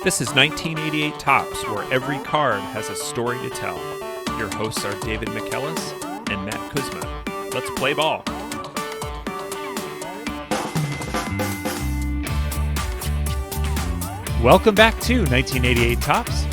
This is 1988 Topps, where every card has a story to tell. Your hosts are David McKellis and Matt Kuzma. Let's play ball. Welcome back to 1988 Topps.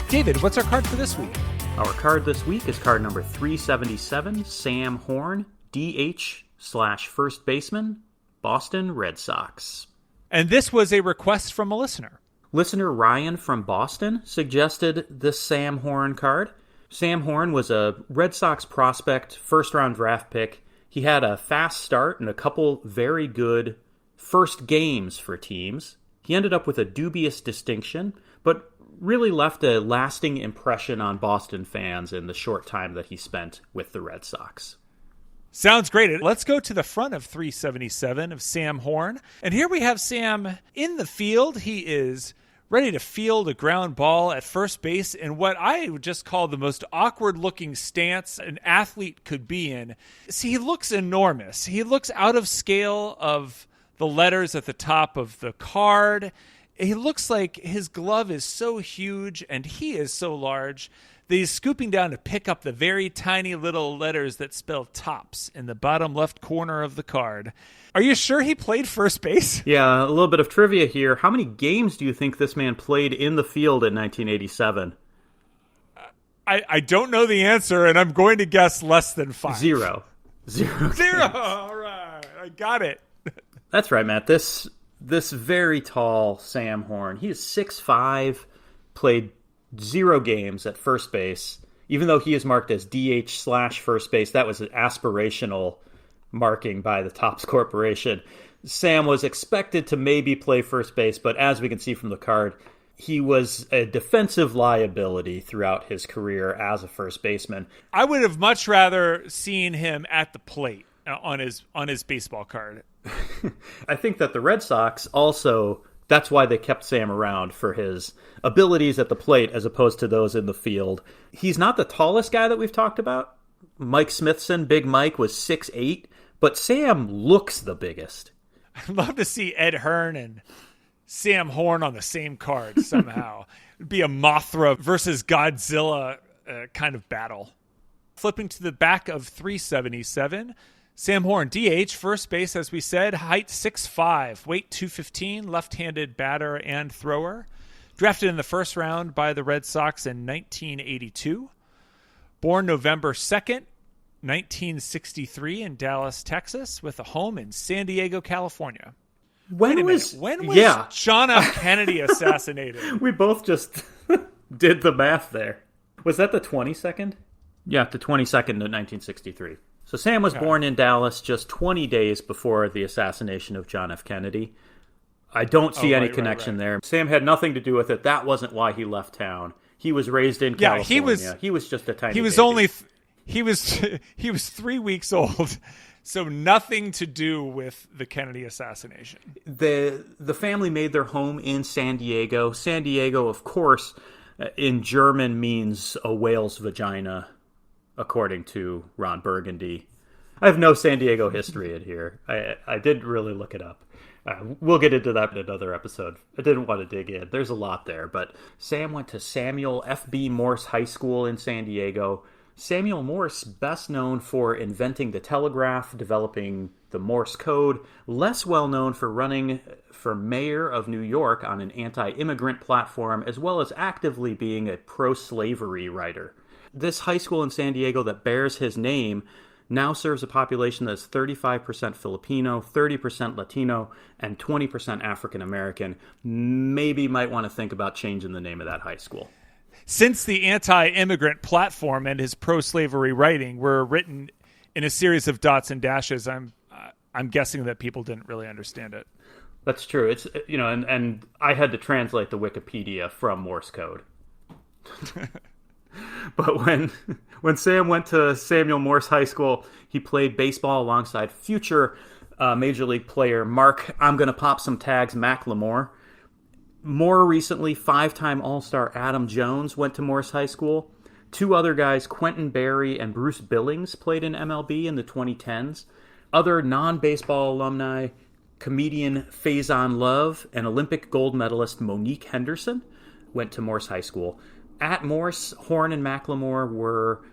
David, what's our card for this week? Our card this week is card number 377, Sam Horn, DH/first baseman, Boston Red Sox. And this was a request from a listener. Listener Ryan from Boston suggested this Sam Horn card. Sam Horn was a Red Sox prospect, first-round draft pick. He had a fast start and a couple very good first games for teams. He ended up with a dubious distinction, but really left a lasting impression on Boston fans in the short time that he spent with the Red Sox. Sounds great. Let's go to the front of 377 of Sam Horn. And here we have Sam in the field. He is ready to field a ground ball at first base in what I would just call the most awkward-looking stance an athlete could be in. See, he looks enormous. He looks out of scale of the letters at the top of the card. He looks like his glove is so huge and he is so large that he's scooping down to pick up the very tiny little letters that spell Topps in the bottom left corner of the card. Are you sure he played first base? Yeah, a little bit of trivia here. How many games do you think this man played in the field in 1987? I don't know the answer, and I'm going to guess less than 5. Zero. All right. I got it. That's right, Matt. This very tall Sam Horn, he is 6'5", played 0 games at first base. Even though he is marked as DH/first base, that was an aspirational marking by the Topps Corporation. Sam was expected to maybe play first base, but as we can see from the card, he was a defensive liability throughout his career as a first baseman. I would have much rather seen him at the plate on his baseball card. I think that the Red Sox also, that's why they kept Sam around, for his abilities at the plate as opposed to those in the field. He's not the tallest guy that we've talked about. Mike Smithson, Big Mike, was 6'8", but Sam looks the biggest. I'd love to see Ed Hearn and Sam Horn on the same card somehow. It'd be a Mothra versus Godzilla kind of battle. Flipping to the back of 377, Sam Horn, DH, first base, as we said, height 6'5", weight 215, left-handed batter and thrower. Drafted in the first round by the Red Sox in 1982. Born November 2nd, 1963 in Dallas, Texas, with a home in San Diego, California. When was John F. Kennedy assassinated? We both just did the math there. Was that the 22nd? Yeah, the 22nd of 1963. So Sam was born in Dallas just 20 days before the assassination of John F. Kennedy. I don't see any connection there. Sam had nothing to do with it. That wasn't why he left town. He was raised in California. He was just a tiny baby. He was 3 weeks old, so nothing to do with the Kennedy assassination. The family made their home in San Diego. San Diego, of course, in German means a whale's vagina, according to Ron Burgundy. I have no San Diego history in here. I didn't really look it up. We'll get into that in another episode. I didn't want to dig in. There's a lot there, but Sam went to Samuel F.B. Morse High School in San Diego. Samuel Morse, best known for inventing the telegraph, developing the Morse code, less well known for running for mayor of New York on an anti-immigrant platform, as well as actively being a pro-slavery writer. This high school in San Diego that bears his name now serves a population that's 35% Filipino, 30% Latino, and 20% African American. Maybe might want to think about changing the name of that high school. Since the anti-immigrant platform and his pro-slavery writing were written in a series of dots and dashes, I'm guessing that people didn't really understand it. That's true. It's and I had to translate the Wikipedia from Morse code. But when Sam went to Samuel Morse High School, he played baseball alongside future Major League player Mark, I'm going to pop some tags, McLemore. More recently, 5-time All-Star Adam Jones went to Morse High School. 2 other guys, Quentin Berry and Bruce Billings, played in MLB in the 2010s. Other non-baseball alumni, comedian Faison Love and Olympic gold medalist Monique Henderson. went to Morse High School. At Morse, Horn and McLemore were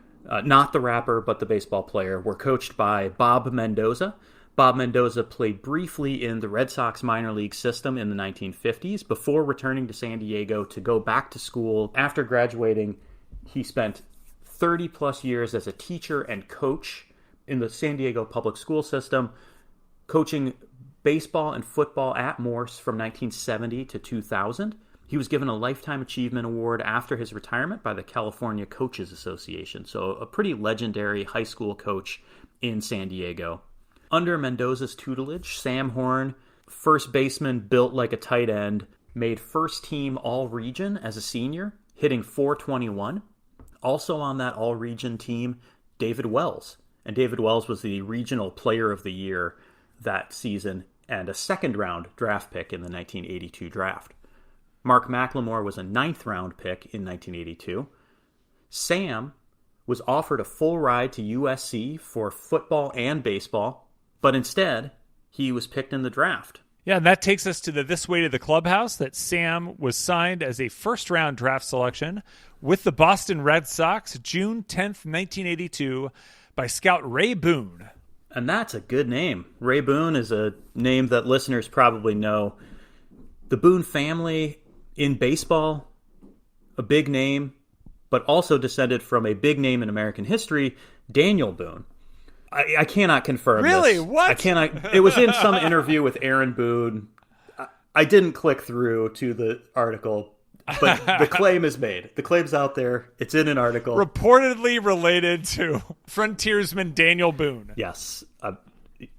not the rapper, but the baseball player, were coached by Bob Mendoza. Bob Mendoza played briefly in the Red Sox minor league system in the 1950s before returning to San Diego to go back to school. After graduating, he spent 30-plus years as a teacher and coach in the San Diego public school system, coaching baseball and football at Morse from 1970 to 2000. He was given a Lifetime Achievement Award after his retirement by the California Coaches Association, so a pretty legendary high school coach in San Diego. Under Mendoza's tutelage, Sam Horn, first baseman built like a tight end, made first team All-Region as a senior, hitting .421. Also on that All-Region team, David Wells. And David Wells was the Regional Player of the Year that season and a second-round draft pick in the 1982 draft. Mark McLemore was a ninth-round pick in 1982. Sam was offered a full ride to USC for football and baseball, but instead, he was picked in the draft. Yeah, and that takes us to this way to the clubhouse, that Sam was signed as a first-round draft selection with the Boston Red Sox June 10th, 1982, by scout Ray Boone. And that's a good name. Ray Boone is a name that listeners probably know. The Boone family in baseball, a big name, but also descended from a big name in American history, Daniel Boone. I cannot confirm really? this. What? I cannot. It was in some interview with Aaron Boone. I didn't click through to the article, but the claim is made. The claim's out there. It's in an article. Reportedly related to frontiersman Daniel Boone. Yes. I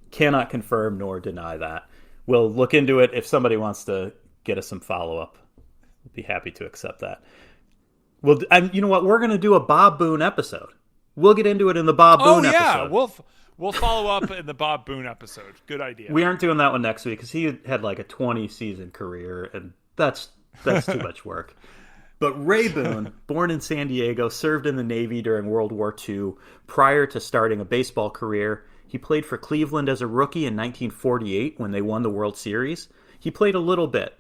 cannot confirm nor deny that. We'll look into it. If somebody wants to get us some follow-up, we'll be happy to accept that. Well, and you know what? We're going to do a Bob Boone episode. We'll get into it in the Bob Boone episode. We'll follow up in the Bob Boone episode. Good idea. We aren't doing that one next week because he had like a 20-season career, and that's too much work. But Ray Boone, born in San Diego, served in the Navy during World War II. Prior to starting a baseball career, he played for Cleveland as a rookie in 1948 when they won the World Series. He played a little bit,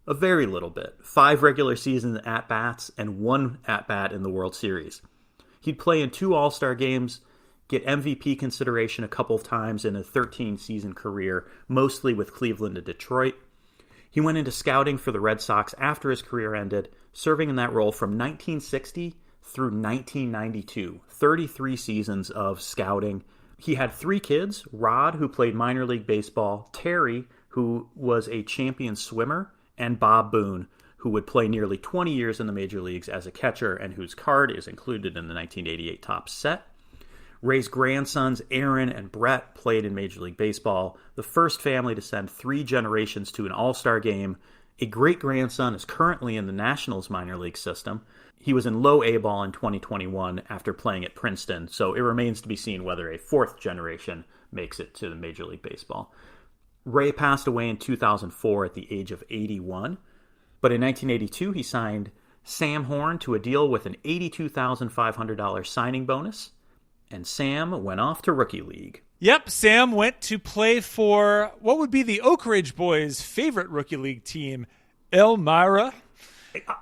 a very little bit, 5 regular season at-bats and 1 at-bat in the World Series. He'd play in 2 All-Star games, get MVP consideration a couple of times in a 13-season career, mostly with Cleveland and Detroit. He went into scouting for the Red Sox after his career ended, serving in that role from 1960 through 1992, 33 seasons of scouting. He had 3 kids, Rod, who played minor league baseball, Terry, who was a champion swimmer, and Bob Boone, who would play nearly 20 years in the major leagues as a catcher and whose card is included in the 1988 Topps set. Ray's grandsons, Aaron and Brett, played in Major League Baseball, the first family to send 3 generations to an All-Star game. A great-grandson is currently in the Nationals minor league system. He was in low A ball in 2021 after playing at Princeton, so it remains to be seen whether a 4th generation makes it to the Major League Baseball. Ray passed away in 2004 at the age of 81. But in 1982, he signed Sam Horn to a deal with an $82,500 signing bonus, and Sam went off to Rookie League. Yep, Sam went to play for what would be the Oak Ridge Boys' favorite Rookie League team, Elmira.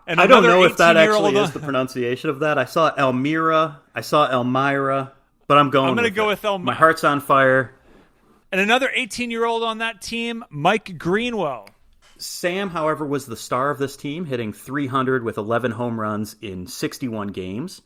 And I don't know if that actually is the pronunciation of that. I saw Elmira, I saw Elmira, but I'm going to go with Elmira. My heart's on fire. And another 18-year-old on that team, Mike Greenwell. Sam, however, was the star of this team, hitting .300 with 11 home runs in 61 games.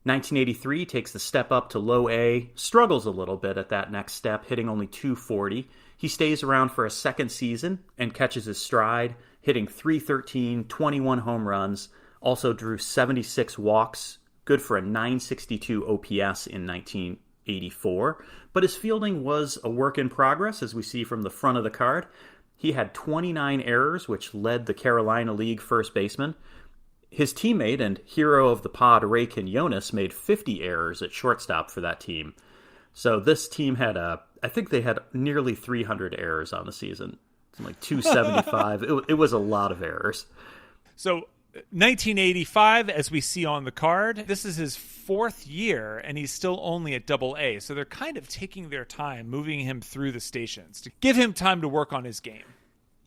1983 takes the step up to low A, struggles a little bit at that next step, hitting only .240. He stays around for a second season and catches his stride, hitting .313, 21 home runs, also drew 76 walks, good for a .962 OPS in 1984. But his fielding was a work in progress, as we see from the front of the card. He had 29 errors, which led the Carolina League first baseman. His teammate and hero of the pod, Ray Quinones, made 50 errors at shortstop for that team. So this team had I think they had nearly 300 errors on the season. Like 275. It was a lot of errors. So 1985, as we see on the card, this is his 4th year, and he's still only at Double-A. So they're kind of taking their time, moving him through the stations to give him time to work on his game.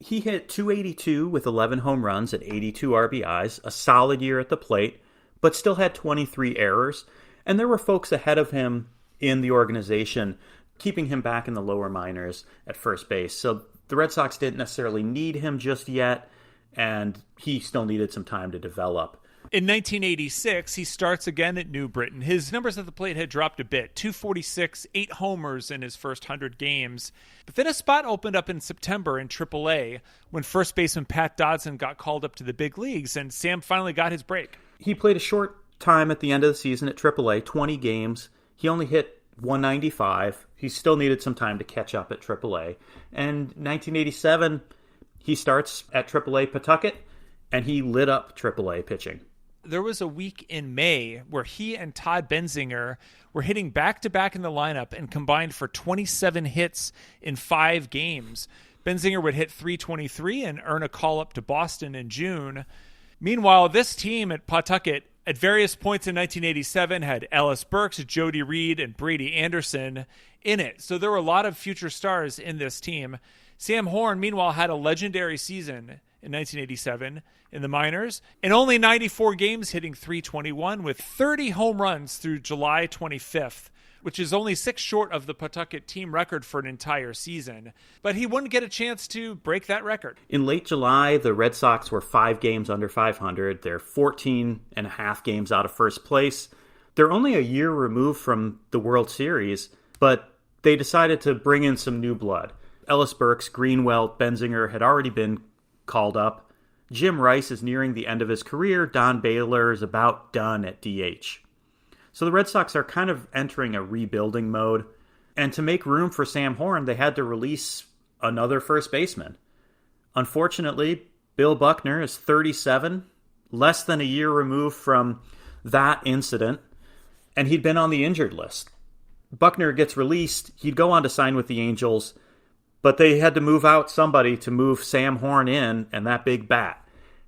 He hit .282 with 11 home runs at 82 RBIs, a solid year at the plate, but still had 23 errors. And there were folks ahead of him in the organization keeping him back in the lower minors at first base. So the Red Sox didn't necessarily need him just yet, and he still needed some time to develop. In 1986, he starts again at New Britain. His numbers at the plate had dropped a bit, 246, 8 homers in his first 100 games. But then a spot opened up in September in AAA when first baseman Pat Dodson got called up to the big leagues, and Sam finally got his break. He played a short time at the end of the season at AAA, 20 games. He only hit .195. He still needed some time to catch up at AAA. And 1987, he starts at AAA Pawtucket, and he lit up AAA pitching. There was a week in May where he and Todd Benzinger were hitting back-to-back in the lineup and combined for 27 hits in 5 games. Benzinger would hit .323 and earn a call-up to Boston in June. Meanwhile, this team at Pawtucket at various points in 1987 had Ellis Burks, Jody Reed, and Brady Anderson in it. So there were a lot of future stars in this team. Sam Horn, meanwhile, had a legendary season in 1987 in the minors, in only 94 games hitting .321 with 30 home runs through July 25th, which is only 6 short of the Pawtucket team record for an entire season. But he wouldn't get a chance to break that record. In late July, the Red Sox were 5 games under 500. They're 14 and a half games out of first place. They're only a year removed from the World Series, but they decided to bring in some new blood. Ellis Burks, Greenwell, Benzinger had already been called up. Jim Rice is nearing the end of his career. Don Baylor is about done at DH. So the Red Sox are kind of entering a rebuilding mode. And to make room for Sam Horn, they had to release another first baseman. Unfortunately, Bill Buckner is 37, less than a year removed from that incident, and he'd been on the injured list. Buckner gets released. He'd go on to sign with the Angels, but they had to move out somebody to move Sam Horn in and that big bat.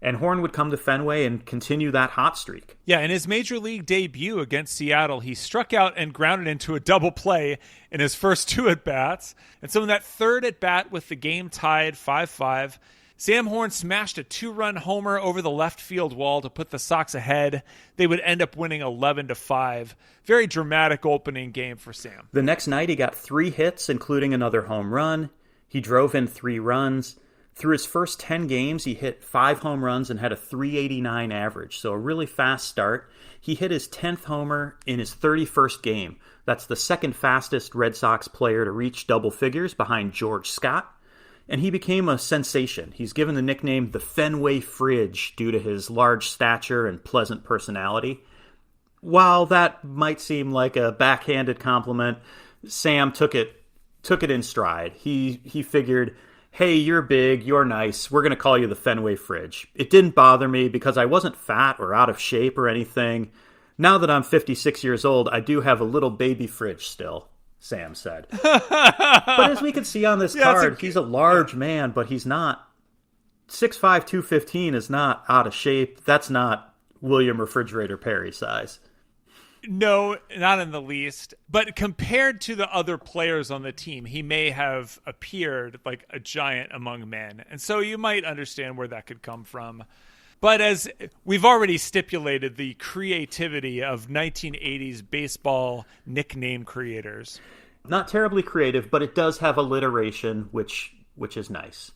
And Horn would come to Fenway and continue that hot streak. Yeah, in his major league debut against Seattle, he struck out and grounded into a double play in his first 2 at-bats. And so in that third at-bat with the game tied 5-5, Sam Horn smashed a 2-run homer over the left field wall to put the Sox ahead. They would end up winning 11-5. Very dramatic opening game for Sam. The next night, he got 3 hits, including another home run. He drove in 3 runs. Through his first 10 games, he hit 5 home runs and had a .389 average, so a really fast start. He hit his 10th homer in his 31st game. That's the second fastest Red Sox player to reach double figures behind George Scott, and he became a sensation. He's given the nickname the Fenway Fridge due to his large stature and pleasant personality. While that might seem like a backhanded compliment, Sam took it in stride. He figured, hey, you're big, you're nice, we're going to call you the Fenway Fridge. It didn't bother me because I wasn't fat or out of shape or anything. Now that I'm 56 years old, I do have a little baby fridge still, Sam said. But as we can see on this card, he's a large man, but he's not. 6'5", 215 is not out of shape. That's not William Refrigerator Perry size. No, not in the least. But compared to the other players on the team, he may have appeared like a giant among men. And so you might understand where that could come from. But as we've already stipulated, the creativity of 1980s baseball nickname creators. Not terribly creative, but it does have alliteration, which is nice.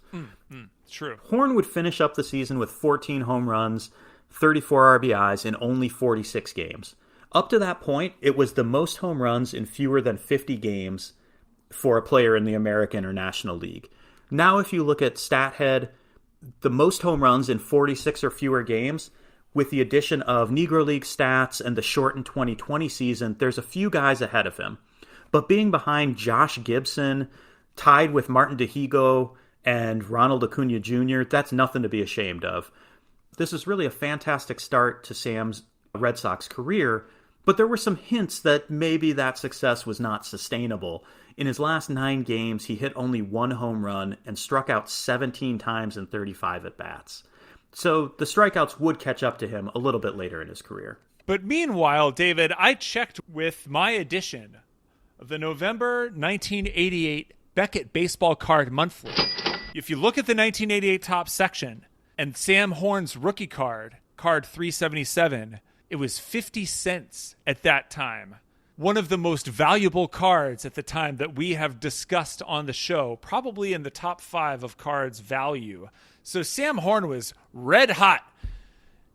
True. Horn would finish up the season with 14 home runs, 34 RBIs in only 46 games. Up to that point, it was the most home runs in fewer than 50 games for a player in the American or National League. Now, if you look at StatHead, the most home runs in 46 or fewer games, with the addition of Negro League stats and the shortened 2020 season, there's a few guys ahead of him. But being behind Josh Gibson, tied with Martin DeHigo and Ronald Acuna Jr., that's nothing to be ashamed of. This is really a fantastic start to Sam's Red Sox career, but there were some hints that maybe that success was not sustainable. In his last 9 games, he hit only 1 home run and struck out 17 times in 35 at-bats. So the strikeouts would catch up to him a little bit later in his career. But meanwhile, David, I checked with my edition of the November 1988 Beckett Baseball Card Monthly. If you look at the 1988 top section and Sam Horn's rookie card 377, it was 50 cents at that time. One of the most valuable cards at the time that we have discussed on the show, probably in the top 5 of cards value. So Sam Horn was red hot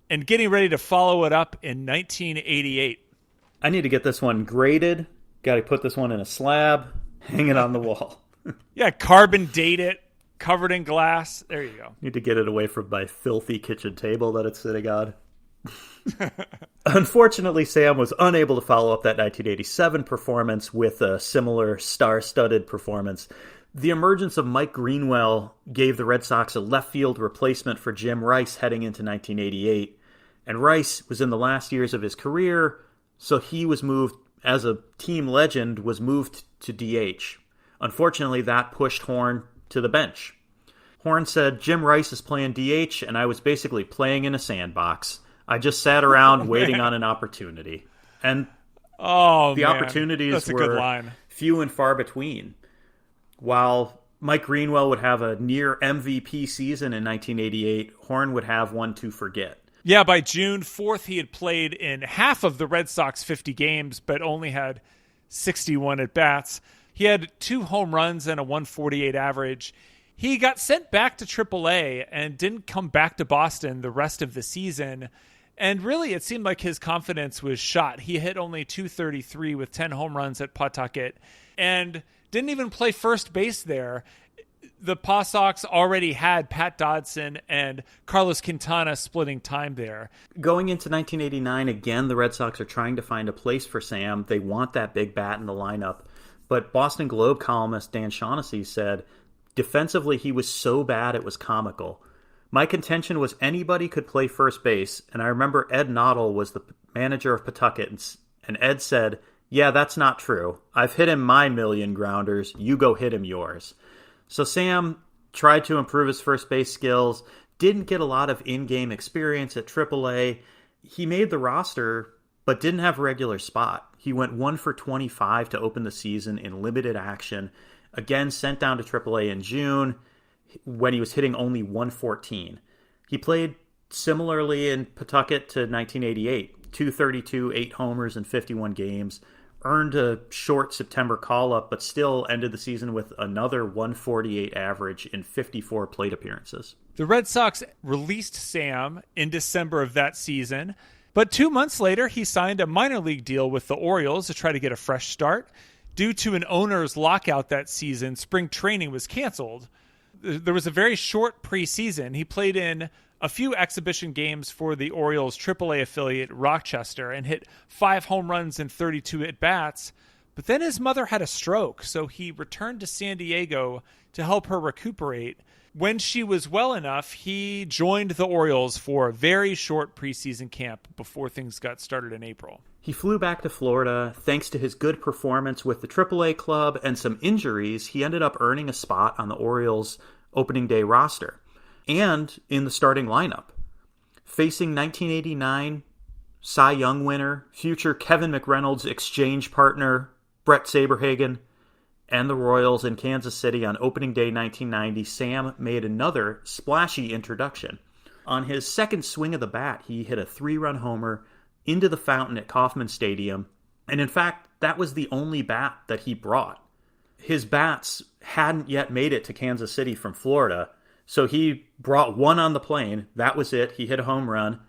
and getting ready to follow it up in 1988. I need to get this one graded. Got to put this one in a slab, hang it on the wall. Yeah, carbon date it, covered in glass. There you go. Need to get it away from my filthy kitchen table that it's sitting on. Unfortunately, Sam was unable to follow up that 1987 performance with a similar star-studded performance. The emergence of Mike Greenwell gave the Red Sox a left field replacement for Jim Rice heading into 1988. And Rice was in the last years of his career, so he was moved, as a team legend, was moved to DH. Unfortunately, that pushed Horn to the bench. Horn said, "Jim Rice is playing DH, and I was basically playing in a sandbox. I just sat around waiting on an opportunity." And the opportunities were few and far between. While Mike Greenwell would have a near MVP season in 1988, Horn would have one to forget. Yeah, by June 4th, he had played in half of the Red Sox 50 games, but only had 61 at-bats. He had 2 home runs and a 148 average. He got sent back to AAA and didn't come back to Boston the rest of the season. And really, it seemed like his confidence was shot. He hit only .233 with 10 home runs at Pawtucket and didn't even play first base there. The Paw Sox already had Pat Dodson and Carlos Quintana splitting time there. Going into 1989, again, the Red Sox are trying to find a place for Sam. They want that big bat in the lineup. But Boston Globe columnist Dan Shaughnessy said, defensively, he was so bad it was comical. My contention was anybody could play first base, and I remember Ed Noddle was the manager of Pawtucket, and Ed said, "Yeah, that's not true. I've hit him my million grounders. You go hit him yours." So Sam tried to improve his first base skills, didn't get a lot of in-game experience at AAA. He made the roster, but didn't have a regular spot. He went 1 for 25 to open the season in limited action. Again, sent down to AAA in June when he was hitting only 114. He played similarly in Pawtucket to 1988, 232, 8 homers in 51 games, earned a short September call-up, but still ended the season with another 148 average in 54 plate appearances. The Red Sox released Sam in December of that season, but 2 months later, he signed a minor league deal with the Orioles to try to get a fresh start. Due to an owner's lockout that season, spring training was canceled. There was a very short preseason. He played in a few exhibition games for the Orioles' AAA affiliate, Rochester, and hit 5 home runs and 32 at-bats. But then his mother had a stroke, so he returned to San Diego to help her recuperate. When she was well enough, he joined the Orioles for a very short preseason camp before things got started in April. He flew back to Florida. Thanks to his good performance with the AAA club and some injuries, he ended up earning a spot on the Orioles' opening day roster and in the starting lineup. Facing 1989 Cy Young winner, future Kevin McReynolds exchange partner Brett Saberhagen, and the Royals in Kansas City on opening day 1990, Sam made another splashy introduction. On his second swing of the bat, he hit a 3-run homer into the fountain at Kauffman Stadium, and in fact, that was the only bat that he brought. His bats hadn't yet made it to Kansas City from Florida, so he brought one on the plane. That was it. He hit a home run.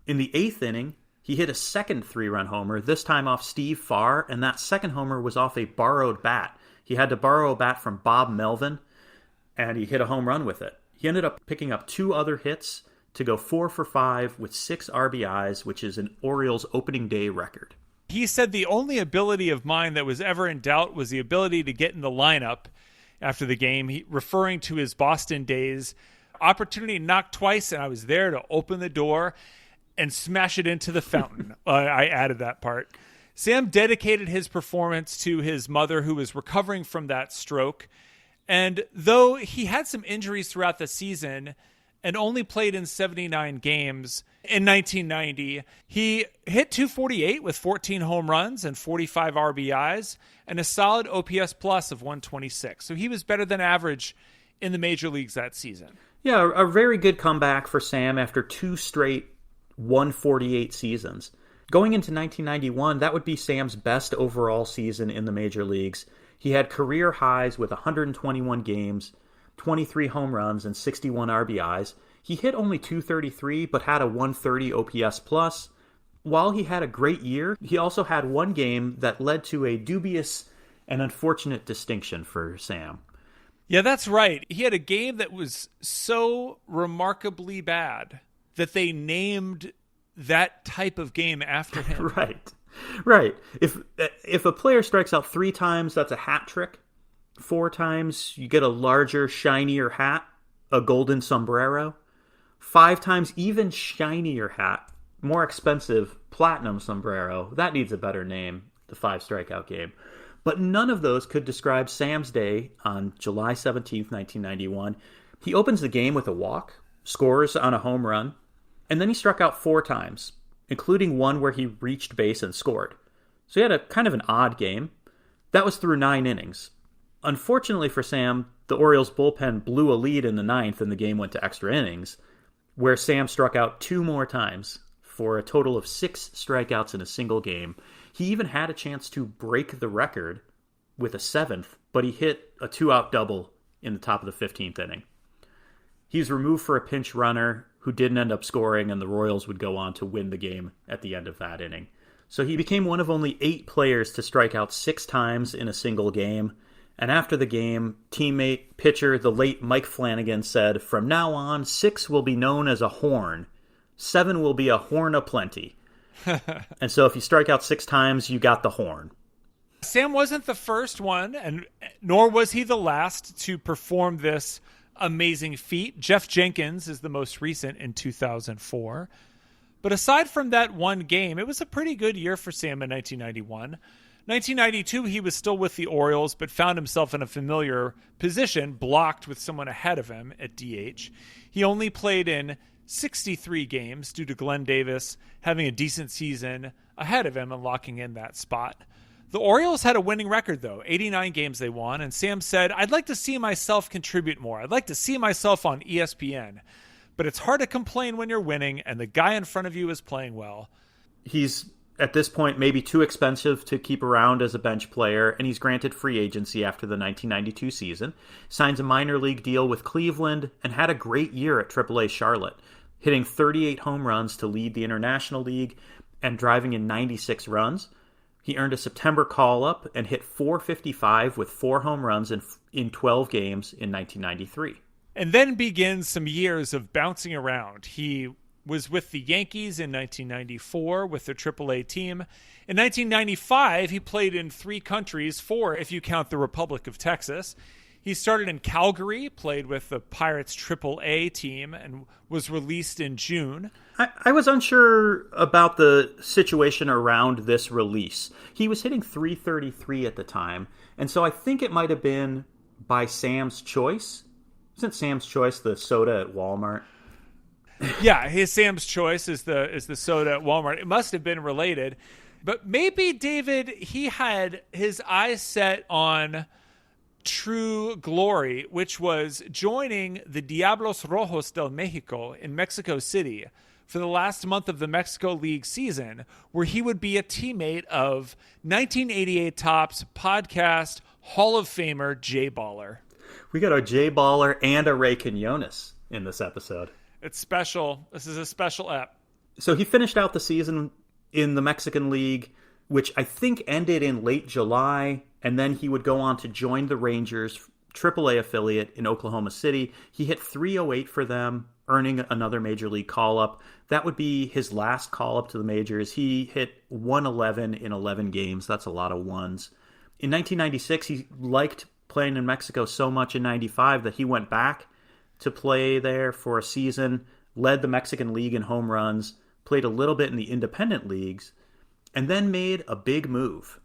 In the 8th inning, he hit a second 3-run homer, this time off Steve Farr, and that second homer was off a borrowed bat. He had to borrow a bat from Bob Melvin, and he hit a home run with it. He ended up picking up 2 other hits to go 4 for 5 with 6 RBIs, which is an Orioles opening day record. He said the only ability of mine that was ever in doubt was the ability to get in the lineup after the game, referring to his Boston days. Opportunity knocked twice, and I was there to open the door and smash it into the fountain. I added that part. Sam dedicated his performance to his mother, who was recovering from that stroke. And though he had some injuries throughout the season and only played in 79 games in 1990, he hit .248 with 14 home runs and 45 RBIs and a solid OPS plus of 126. So he was better than average in the major leagues that season. Yeah, a very good comeback for Sam after 2 straight 148 seasons. Going into 1991, that would be Sam's best overall season in the major leagues. He had career highs with 121 games, 23 home runs, and 61 RBIs. He hit only .233, but had a 130 OPS plus. While he had a great year, he also had one game that led to a dubious and unfortunate distinction for Sam. Yeah, that's right. He had a game that was so remarkably bad that they named that type of game after him. Right. If a player strikes out 3 times, that's a hat trick. 4 times, you get a larger, shinier hat, a golden sombrero. 5 times, even shinier hat, more expensive, platinum sombrero. That needs a better name, the 5 strikeout game. But none of those could describe Sam's day on July 17th, 1991. He opens the game with a walk, scores on a home run, and then he struck out 4 times, including one where he reached base and scored. So he had a kind of an odd game. That was through 9 innings. Unfortunately for Sam, the Orioles bullpen blew a lead in the 9th and the game went to extra innings, where Sam struck out 2 more times for a total of 6 strikeouts in a single game. He even had a chance to break the record with a 7th, but he hit a 2-out double in the top of the 15th inning. He was removed for a pinch runner who didn't end up scoring, and the Royals would go on to win the game at the end of that inning. So he became one of only 8 players to strike out 6 times in a single game. And after the game, teammate, pitcher, the late Mike Flanagan said, "From now on, 6 will be known as a horn. 7 will be a horn aplenty." And so if you strike out 6 times, you got the horn. Sam wasn't the first one, and nor was he the last to perform this amazing feat. Jeff Jenkins is the most recent in 2004. But aside from that one game, it was a pretty good year for Sam in 1991. 1992, he was still with the Orioles, but found himself in a familiar position, blocked with someone ahead of him at DH. He only played in 63 games due to Glenn Davis having a decent season ahead of him and locking in that spot. The Orioles had a winning record, though. 89 games they won, and Sam said, "I'd like to see myself contribute more. I'd like to see myself on ESPN. But it's hard to complain when you're winning and the guy in front of you is playing well." He's, at this point, maybe too expensive to keep around as a bench player, and he's granted free agency after the 1992 season, signs a minor league deal with Cleveland, and had a great year at AAA Charlotte, hitting 38 home runs to lead the International League and driving in 96 runs. He earned a September call-up and hit .455 with 4 home runs in 12 games in 1993. And then begins some years of bouncing around. He was with the Yankees in 1994 with their AAA team. In 1995, he played in 3 countries, 4 if you count the Republic of Texas. He started in Calgary, played with the Pirates AAA team, and was released in June. I was unsure about the situation around this release. He was hitting .333 at the time, and so I think it might have been by Sam's Choice. Isn't Sam's Choice the soda at Walmart? Yeah, his Sam's Choice is the soda at Walmart. It must have been related. But maybe, David, he had his eyes set on true glory, which was joining the Diablos Rojos del Mexico in Mexico City for the last month of the Mexico League season, where he would be a teammate of 1988 Topps podcast Hall of Famer Jay Baller. We got a Jay Baller and a Ray Quinones in this episode. It's special. This is a special ep. So he finished out the season in the Mexican League, which I think ended in late July, and then he would go on to join the Rangers AAA affiliate in Oklahoma City. He hit .308 for them, earning another major league call-up. That would be his last call-up to the majors. He hit 111 in 11 games. That's a lot of ones. In 1996, he liked playing in Mexico so much in 95 that he went back to play there for a season, led the Mexican League in home runs, played a little bit in the independent leagues, and then made a big move.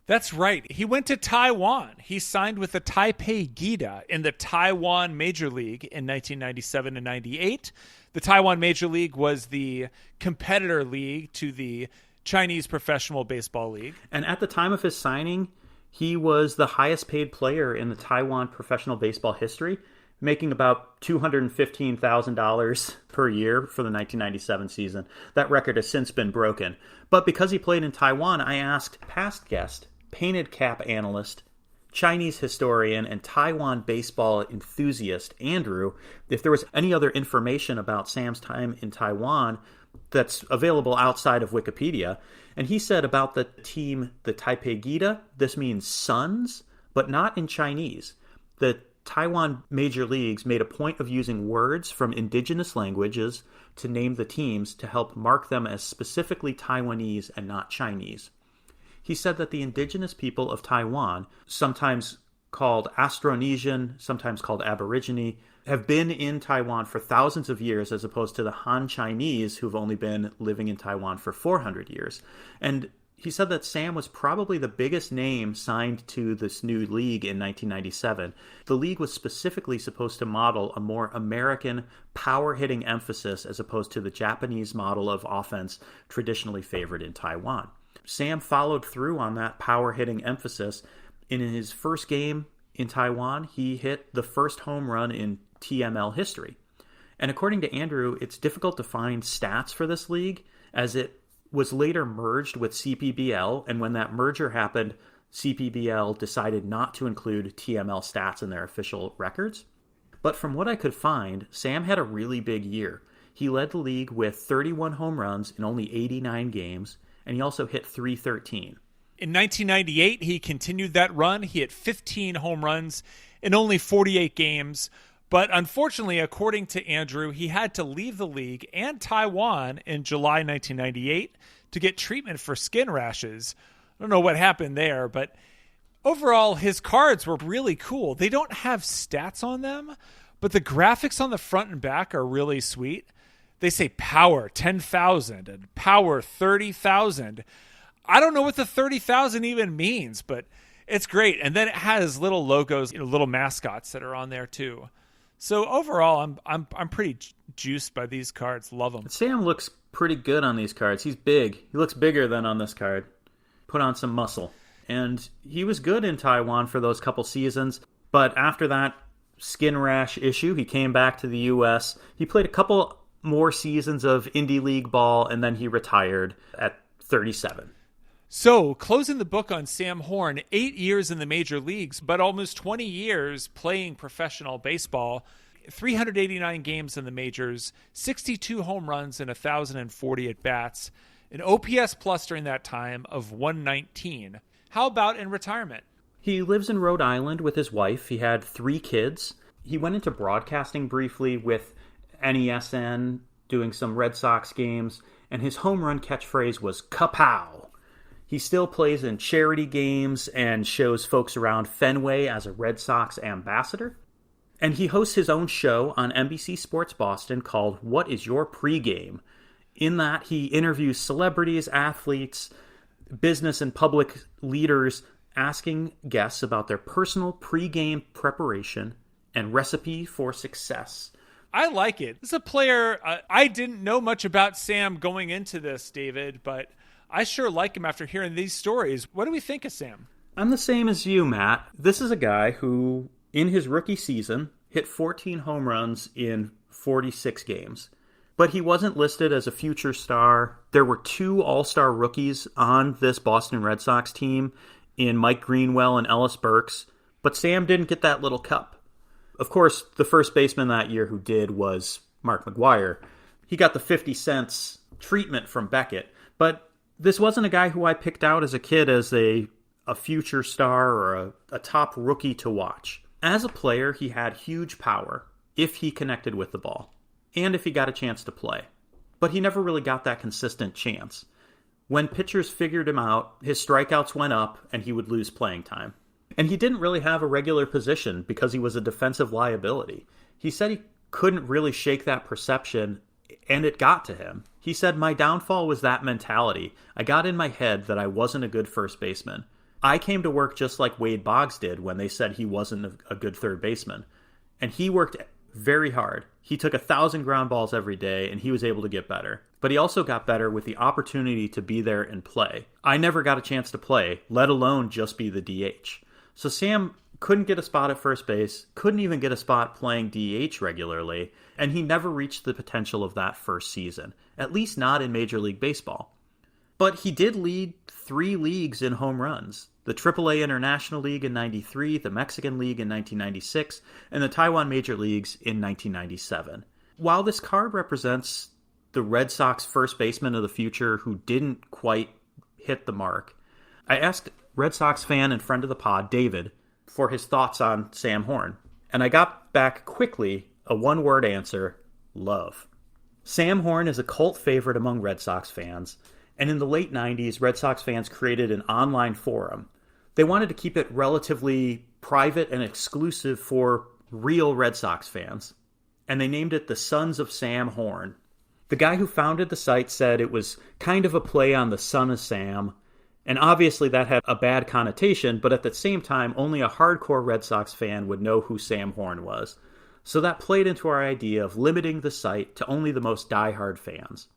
That's right. He went to Taiwan. He signed with the Taipei Gida in the Taiwan Major League in 1997 and 98. The Taiwan Major League was the competitor league to the Chinese Professional Baseball League. And at the time of his signing, he was the highest paid player in the Taiwan professional baseball history, making about $215,000 per year for the 1997 season. That record has since been broken. But because he played in Taiwan, I asked past guest, painted cap analyst, Chinese historian, and Taiwan baseball enthusiast Andrew if there was any other information about Sam's time in Taiwan that's available outside of Wikipedia. And he said about the team, the Taipei Gida, this means sons, but not in Chinese. The Taiwan Major Leagues made a point of using words from indigenous languages to name the teams to help mark them as specifically Taiwanese and not Chinese. He said that the indigenous people of Taiwan, sometimes called Austronesian, sometimes called Aborigine, have been in Taiwan for thousands of years as opposed to the Han Chinese who've only been living in Taiwan for 400 years. And he said that Sam was probably the biggest name signed to this new league in 1997. The league was specifically supposed to model a more American power-hitting emphasis as opposed to the Japanese model of offense traditionally favored in Taiwan. Sam followed through on that power-hitting emphasis. In his first game in Taiwan, he hit the first home run in TML history. And according to Andrew, it's difficult to find stats for this league as it was later merged with CPBL, and when that merger happened, CPBL decided not to include TML stats in their official records. But from what I could find, Sam had a really big year. He led the league with 31 home runs in only 89 games, and he also hit .313. In 1998, he continued that run. He hit 15 home runs in only 48 games. But unfortunately, according to Andrew, he had to leave the league and Taiwan in July 1998 to get treatment for skin rashes. I don't know what happened there, but overall, his cards were really cool. They don't have stats on them, but the graphics on the front and back are really sweet. They say power 10,000 and power 30,000. I don't know what the 30,000 even means, but it's great. And then it has little logos, little mascots that are on there too. So overall, I'm pretty juiced by these cards. Love them. Sam looks pretty good on these cards. He's big. He looks bigger than on this card. Put on some muscle. And he was good in Taiwan for those couple seasons. But after that skin rash issue, he came back to the U.S. He played a couple more seasons of Indie League ball, and then he retired at 37. So, closing the book on Sam Horn, 8 years in the major leagues, but almost 20 years playing professional baseball, 389 games in the majors, 62 home runs and 1,040 at-bats, an OPS plus during that time of 119. How about in retirement? He lives in Rhode Island with his wife. He had 3 kids. He went into broadcasting briefly with NESN, doing some Red Sox games, and his home run catchphrase was "Kapow!" He still plays in charity games and shows folks around Fenway as a Red Sox ambassador. And he hosts his own show on NBC Sports Boston called What Is Your Pregame? In that, he interviews celebrities, athletes, business and public leaders, asking guests about their personal pregame preparation and recipe for success. I like it. This is a player, I didn't know much about Sam going into this, David, but I sure like him after hearing these stories. What do we think of Sam? I'm the same as you, Matt. This is a guy who, in his rookie season, hit 14 home runs in 46 games. But he wasn't listed as a future star. There were 2 all-star rookies on this Boston Red Sox team in Mike Greenwell and Ellis Burks. But Sam didn't get that little cup. Of course, the first baseman that year who did was Mark McGwire. He got the 50 cents treatment from Beckett. But this wasn't a guy who I picked out as a kid as a future star or a top rookie to watch. As a player, he had huge power if he connected with the ball and if he got a chance to play. But he never really got that consistent chance. When pitchers figured him out, his strikeouts went up and he would lose playing time. And he didn't really have a regular position because he was a defensive liability. He said he couldn't really shake that perception, and it got to him. He said, "My downfall was that mentality. I got in my head that I wasn't a good first baseman. I came to work just like Wade Boggs did when they said he wasn't a good third baseman. And he worked very hard. He took 1,000 ground balls every day, and he was able to get better. But he also got better with the opportunity to be there and play. I never got a chance to play, let alone just be the DH." So Sam couldn't get a spot at first base, couldn't even get a spot playing DH regularly, and he never reached the potential of that first season, at least not in Major League Baseball. But he did lead 3 leagues in home runs: the AAA International League in 93, the Mexican League in 1996, and the Taiwan Major Leagues in 1997. While this card represents the Red Sox first baseman of the future who didn't quite hit the mark, I asked Red Sox fan and friend of the pod, David, for his thoughts on Sam Horn. And I got back quickly a one-word answer: love. Sam Horn is a cult favorite among Red Sox fans, and in the late 90s, Red Sox fans created an online forum. They wanted to keep it relatively private and exclusive for real Red Sox fans, and they named it the Sons of Sam Horn. The guy who founded the site said it was kind of a play on the Son of Sam, and obviously that had a bad connotation, but at the same time, only a hardcore Red Sox fan would know who Sam Horn was. So that played into our idea of limiting the site to only the most diehard fans.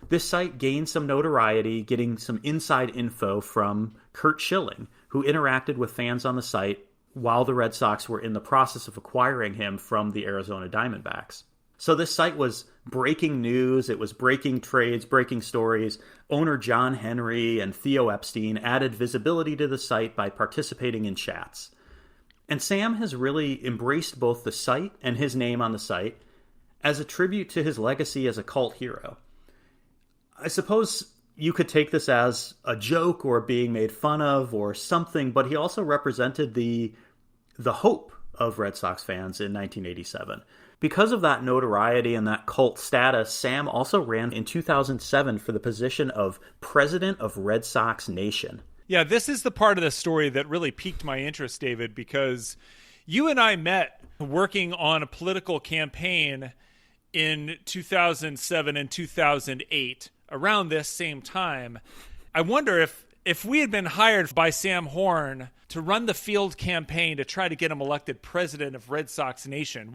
This site gained some notoriety, getting some inside info from Curt Schilling, who interacted with fans on the site while the Red Sox were in the process of acquiring him from the Arizona Diamondbacks. So this site was breaking news, it was breaking trades, breaking stories. Owner John Henry and Theo Epstein added visibility to the site by participating in chats. And Sam has really embraced both the site and his name on the site as a tribute to his legacy as a cult hero. I suppose you could take this as a joke or being made fun of or something, but he also represented the hope of Red Sox fans in 1987. Because of that notoriety and that cult status, Sam also ran in 2007 for the position of President of Red Sox Nation. Yeah, this is the part of the story that really piqued my interest, David, because you and I met working on a political campaign in 2007 and 2008, around this same time. I wonder if we had been hired by Sam Horn to run the field campaign to try to get him elected president of Red Sox Nation,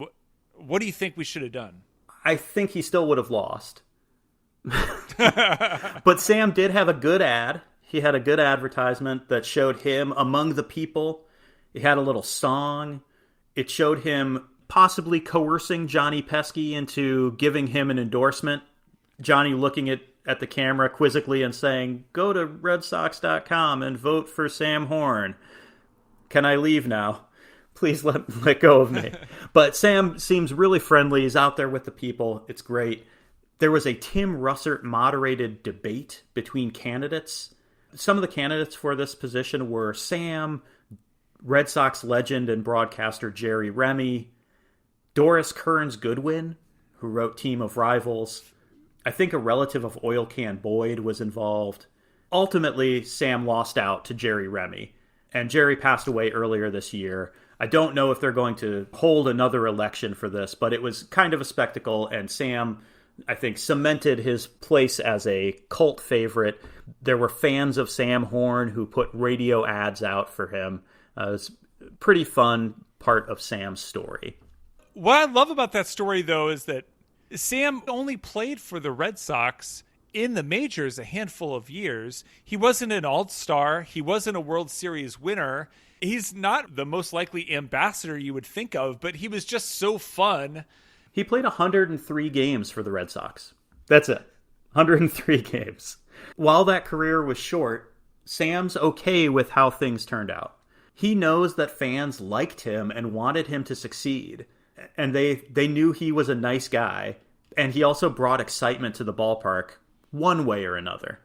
what do you think we should have done? I think he still would have lost. But Sam did have a good ad. He had a good advertisement that showed him among the people. It had a little song. It showed him possibly coercing Johnny Pesky into giving him an endorsement. Johnny looking at the camera quizzically and saying, "Go to redsox.com and vote for Sam Horn. Can I leave now? Please let go of me." But Sam seems really friendly. He's out there with the people. It's great. There was a Tim Russert moderated debate between candidates. Some of the candidates for this position were Sam, Red Sox legend and broadcaster Jerry Remy, Doris Kearns Goodwin, who wrote Team of Rivals. I think a relative of Oil Can Boyd was involved. Ultimately, Sam lost out to Jerry Remy, and Jerry passed away earlier this year. I don't know if they're going to hold another election for this, but it was kind of a spectacle, and Sam, I think, cemented his place as a cult favorite. There were fans of Sam Horn who put radio ads out for him. It was a pretty fun part of Sam's story. What I love about that story, though, is that Sam only played for the Red Sox in the majors a handful of years. He wasn't an all-star. He wasn't a World Series winner. He's not the most likely ambassador you would think of, but he was just so fun. He played 103 games for the Red Sox. That's it. 103 games. While that career was short, Sam's okay with how things turned out. He knows that fans liked him and wanted him to succeed. And they knew he was a nice guy. And he also brought excitement to the ballpark one way or another.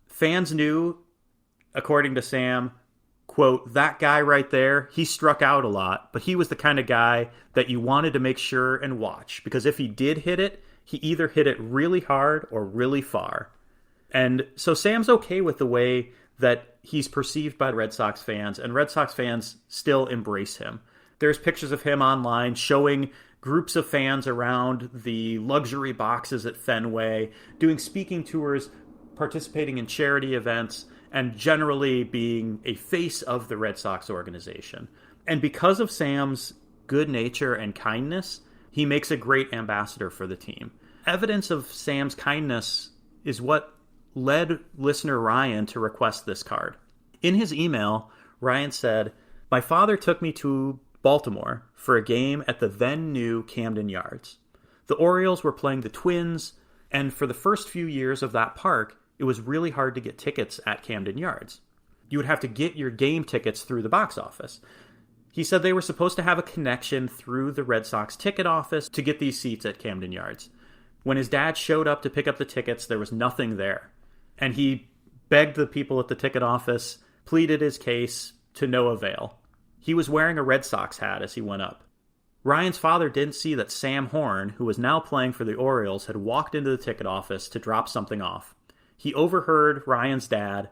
Fans knew, according to Sam, quote, "That guy right there, he struck out a lot, but he was the kind of guy that you wanted to make sure and watch. Because if he did hit it, he either hit it really hard or really far." And so Sam's okay with the way that he's perceived by Red Sox fans, and Red Sox fans still embrace him. There's pictures of him online showing groups of fans around the luxury boxes at Fenway, doing speaking tours, participating in charity events, and generally being a face of the Red Sox organization. And because of Sam's good nature and kindness, he makes a great ambassador for the team. Evidence of Sam's kindness is what led listener Ryan to request this card. In his email, Ryan said, My father took me to Baltimore for a game at the then new Camden Yards. The Orioles were playing the Twins, and for the first few years of that park, it was really hard to get tickets at Camden Yards. You would have to get your game tickets through the box office. He said they were supposed to have a connection through the Red Sox ticket office to get these seats at Camden Yards. When his dad showed up to pick up the tickets, there was nothing there. And he begged the people at the ticket office, pleaded his case to no avail. He was wearing a Red Sox hat as he went up. Ryan's father didn't see that Sam Horn, who was now playing for the Orioles, had walked into the ticket office to drop something off. He overheard Ryan's dad,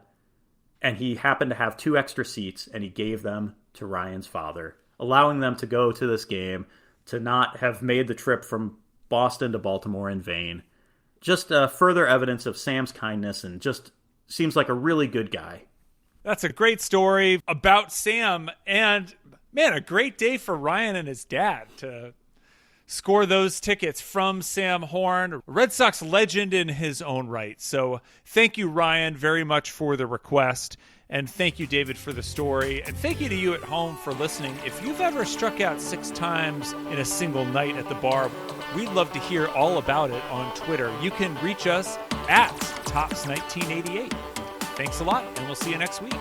and he happened to have 2 extra seats, and he gave them to Ryan's father, allowing them to go to this game, to not have made the trip from Boston to Baltimore in vain. Just further evidence of Sam's kindness, and just seems like a really good guy. That's a great story about Sam, and man, a great day for Ryan and his dad to score those tickets from Sam Horn, Red Sox legend in his own right. So thank you, Ryan, very much for the request. And thank you, David, for the story. And thank you to you at home for listening. If you've ever struck out 6 times in a single night at the bar, we'd love to hear all about it on Twitter. You can reach us at Tops1988. Thanks a lot, and we'll see you next week.